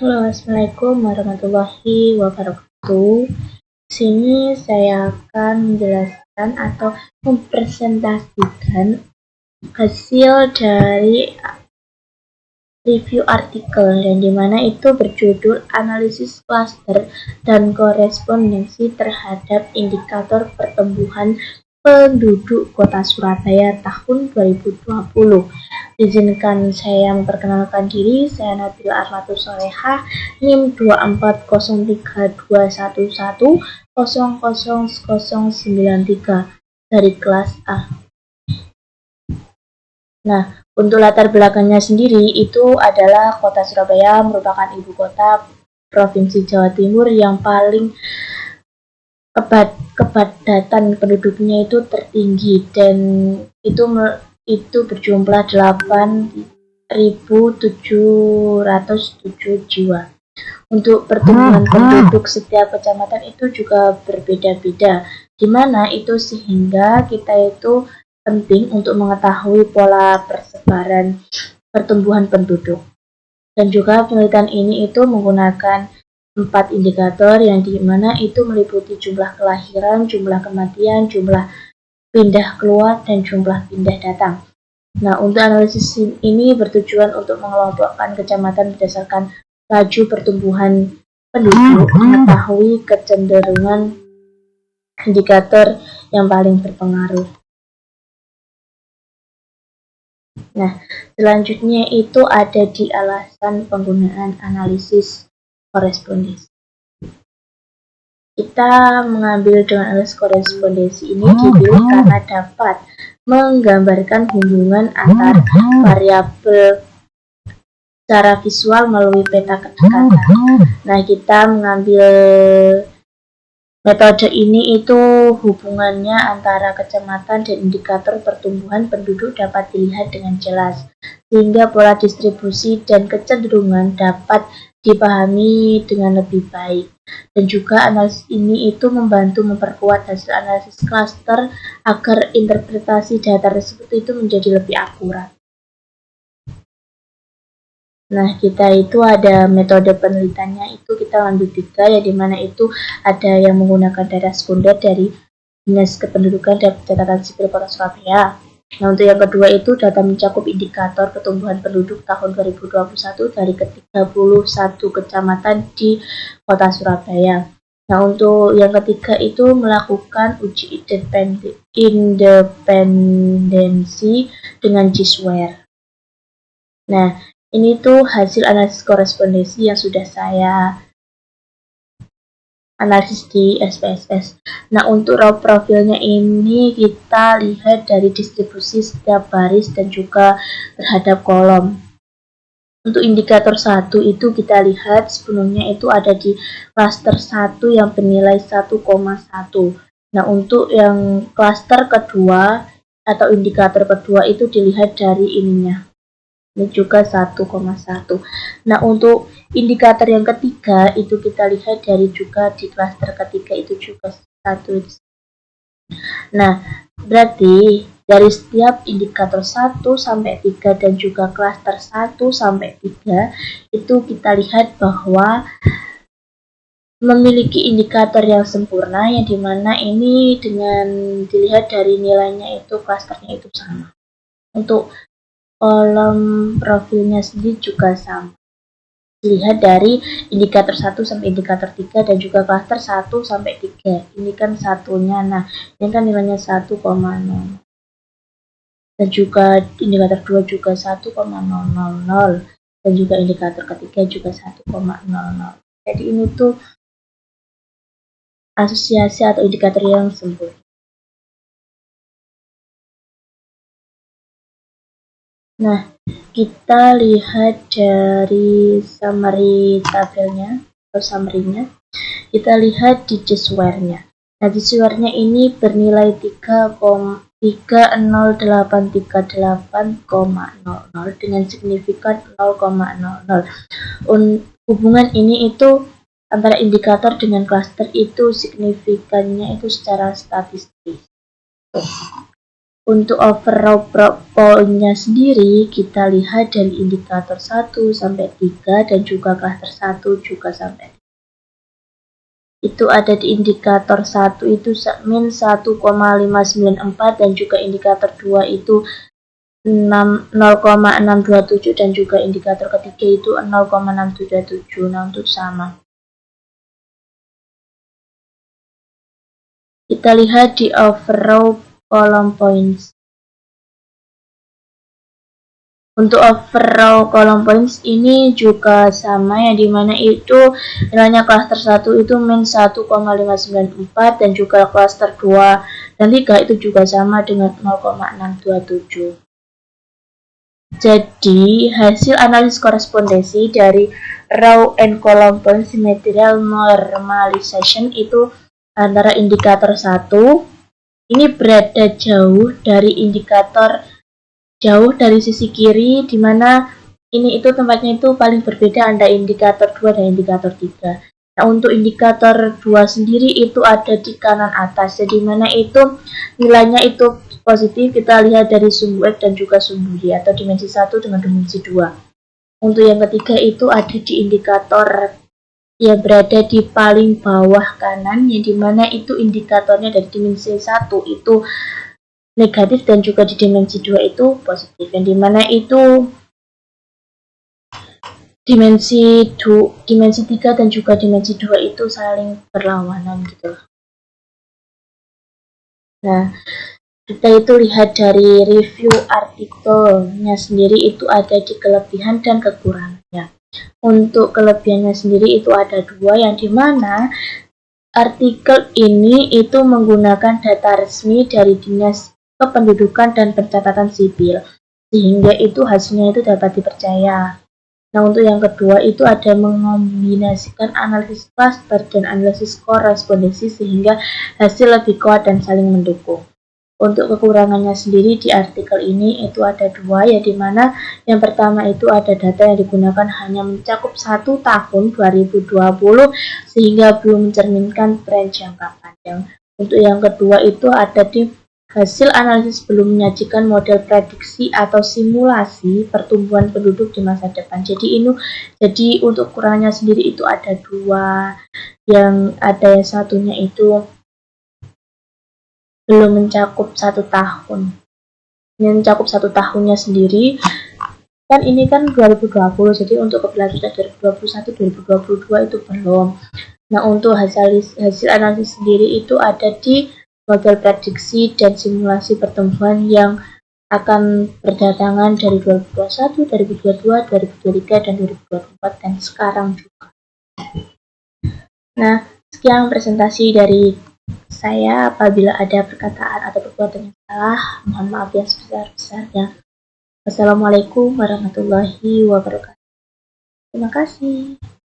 Halo, Assalamualaikum warahmatullahi wabarakatuh. Sini saya akan menjelaskan atau mempresentasikan hasil dari review artikel yang dimana itu berjudul analisis klaster dan korespondensi terhadap indikator pertumbuhan penduduk Kota Surabaya tahun 2020. Izinkan saya memperkenalkan diri, saya Nabila Arlatus Solehah, NIM 2403211000093 dari kelas A. Nah, untuk latar belakangnya sendiri itu adalah Kota Surabaya merupakan ibu kota Provinsi Jawa Timur yang paling kepadatan penduduknya itu tertinggi dan itu berjumlah 8.707 jiwa. Untuk pertumbuhan penduduk setiap kecamatan itu juga berbeda-beda, di mana itu sehingga kita itu penting untuk mengetahui pola persebaran pertumbuhan penduduk. Dan juga penelitian ini itu menggunakan 4 indikator yang dimana itu meliputi jumlah kelahiran, jumlah kematian, jumlah pindah keluar, dan jumlah pindah datang. Nah, untuk analisis ini bertujuan untuk mengelompokkan kecamatan berdasarkan laju pertumbuhan penduduk, mengetahui kecenderungan indikator yang paling berpengaruh. Nah, selanjutnya itu ada di alasan penggunaan analisis korespondensi. Kita mengambil dengan analisis korespondensi ini dipilih karena dapat menggambarkan hubungan antar variabel secara visual melalui peta kedekatan. Nah, kita mengambil metode ini itu hubungannya antara kecamatan dan indikator pertumbuhan penduduk dapat dilihat dengan jelas, sehingga pola distribusi dan kecenderungan dapat dipahami dengan lebih baik. Dan juga analisis ini itu membantu memperkuat hasil analisis klaster agar interpretasi data tersebut itu menjadi lebih akurat. Nah, kita itu ada metode penelitiannya itu kita ambil 3, yang dimana itu ada yang menggunakan data sekunder dari Dinas Kependudukan dan Catatan Sipil Kota Surabaya. Nah, untuk yang kedua itu data mencakup indikator pertumbuhan penduduk tahun 2021 dari ke-31 kecamatan di Kota Surabaya. Nah, untuk yang ketiga itu melakukan uji independensi dengan G-Square. Nah, ini tuh hasil analisis korespondensi yang sudah saya analisis di SPSS. Nah, untuk raw profilnya ini kita lihat dari distribusi setiap baris dan juga terhadap kolom. Untuk indikator 1 itu kita lihat sebelumnya itu ada di klaster 1 yang bernilai 1,1. Nah, untuk yang klaster kedua atau indikator kedua itu dilihat dari ininya. Ini juga 1,1. Nah, untuk indikator yang ketiga itu kita lihat dari juga di klaster ketiga itu juga 1. Nah, berarti dari setiap indikator 1 sampai 3 dan juga klaster 1 sampai 3 itu kita lihat bahwa memiliki indikator yang sempurna, yang dimana ini dengan dilihat dari nilainya itu klasternya itu sama. Untuk kolom profilnya sendiri juga sama. Dilihat dari indikator 1 sampai indikator 3 dan juga klaster 1 sampai 3. Ini kan satunya. Nah, ini kan nilainya 1,0. Dan juga indikator 2 juga 1,000 dan juga indikator ketiga juga 1,00. Jadi ini tuh asosiasi atau indikator yang sempurna. Nah, kita lihat dari summary tabelnya atau summary-nya. Kita lihat di G-Square-nya. Nah, G-Square-nya ini bernilai 3,0838,00 dengan signifikan 0,00. Hubungan ini itu antara indikator dengan klaster itu signifikannya itu secara statistik. Untuk overall poinnya sendiri, kita lihat dari indikator 1 sampai 3 dan juga klaster 1 juga sampai 3. Itu ada di indikator 1 itu min 1,594 dan juga indikator 2 itu 0,627 dan juga indikator ketiga itu 0,637. Nah, untuk sama. Kita lihat di overall column points. Untuk overall column points ini juga sama, yang dimana itu nilainya cluster 1 itu min 1,594 dan juga cluster 2 dan 3 itu juga sama dengan 0,627. Jadi hasil analisis korespondensi dari row and column point symmetrical normalization itu antara indikator 1 ini berada jauh dari indikator jauh dari sisi kiri, di mana ini itu tempatnya itu paling berbeda antara indikator 2 dan indikator 3. Nah, untuk indikator 2 sendiri itu ada di kanan atas, jadi mana itu nilainya itu positif. Kita lihat dari sumbu X dan juga sumbu Y atau dimensi 1 dengan dimensi 2. Untuk yang ketiga itu ada di indikator yang berada di paling bawah kanan, yang dimana itu indikatornya dari dimensi 1 itu negatif dan juga di dimensi 2 itu positif, yang dimana itu dimensi 3 dan juga dimensi 2 itu saling berlawanan gitu. Nah, kita itu lihat dari review artikelnya sendiri itu ada di kelebihan dan kekurangannya. Untuk kelebihannya sendiri itu ada 2, yang dimana artikel ini itu menggunakan data resmi dari Dinas Kependudukan dan Pencatatan Sipil, sehingga itu hasilnya itu dapat dipercaya. Nah, untuk yang kedua itu ada mengombinasikan analisis cluster dan analisis korespondensi sehingga hasil lebih kuat dan saling mendukung. Untuk kekurangannya sendiri di artikel ini itu ada 2, ya dimana yang pertama itu ada data yang digunakan hanya mencakup 1 tahun 2020 sehingga belum mencerminkan tren jangka panjang. Untuk yang kedua itu ada di hasil analisis belum menyajikan model prediksi atau simulasi pertumbuhan penduduk di masa depan. Jadi untuk kekurangannya sendiri itu ada 2, yang ada yang satunya itu belum mencakup 1 tahun. Yang mencakup 1 tahunnya sendiri kan ini kan 2020, jadi untuk keberlanjutan 2021-2022 itu belum. Nah, untuk hasil analisis sendiri itu ada di model prediksi dan simulasi pertumbuhan yang akan berdatangan dari 2021, 2022, 2023, dan 2024, dan sekarang juga. Nah, sekian presentasi dari saya. Apabila ada perkataan atau perbuatan yang salah, mohon maaf yang sebesar-besarnya. Wassalamualaikum warahmatullahi wabarakatuh. Terima kasih.